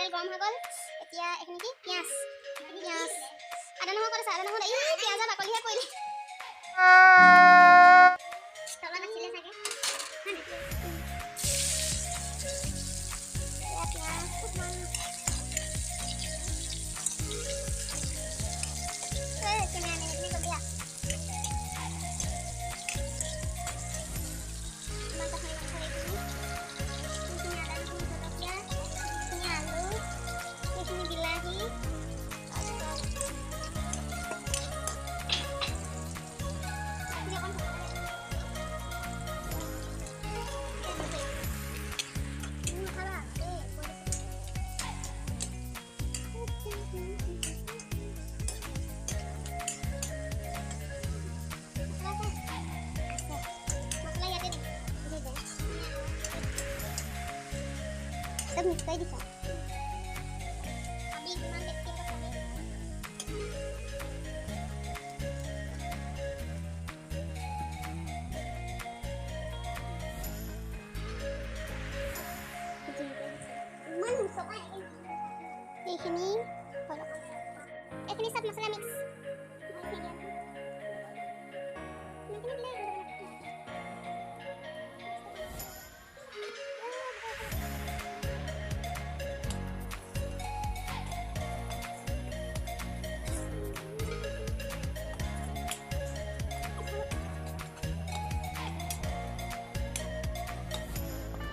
তেল গৰম হৈ গ'ল এতিয়া এইখিনি কি পিঁয়াজ আদা নহৰু কৰিছে আদা নহৰু এই পিঁয়াজৰ বাকলিহে কৰিলে তলত আছিলে চাগে পিঁয়াজ অকণমান सब मिक्स कर दिया अभी इतना देखते हैं मन सोपा এইখিনি सब मसाला mix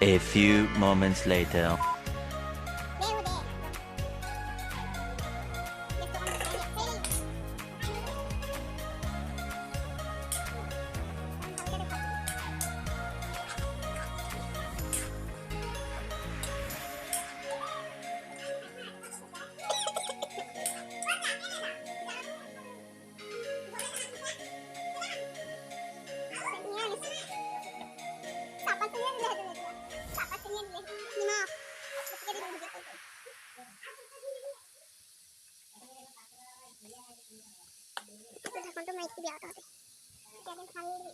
A few moments later. ढक्कन तो मैं इसकी भी आता है क्या खाली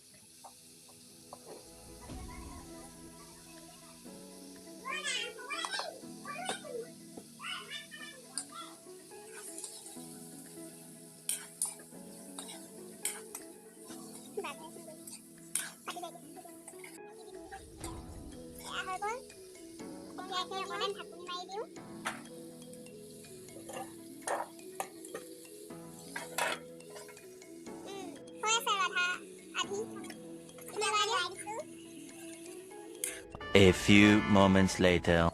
A few moments later.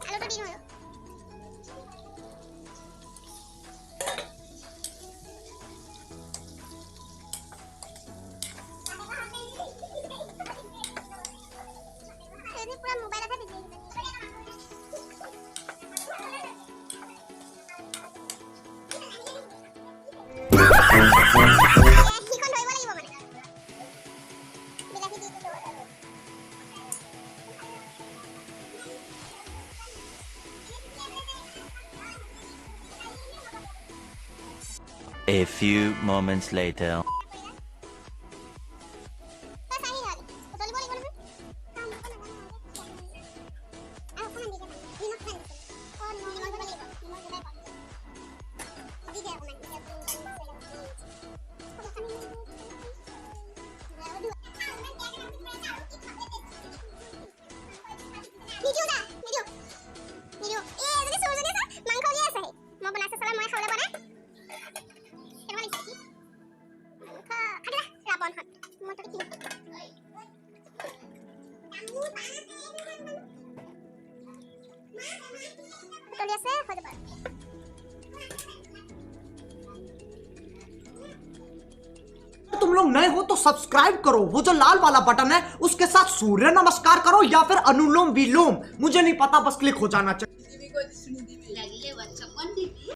A few moments later. तुम लोग नए हो तो सब्सक्राइब करो, वो जो लाल वाला बटन है उसके साथ सूर्य नमस्कार करो या फिर अनुलोम विलोम, मुझे नहीं पता, बस क्लिक हो जाना चाहिए।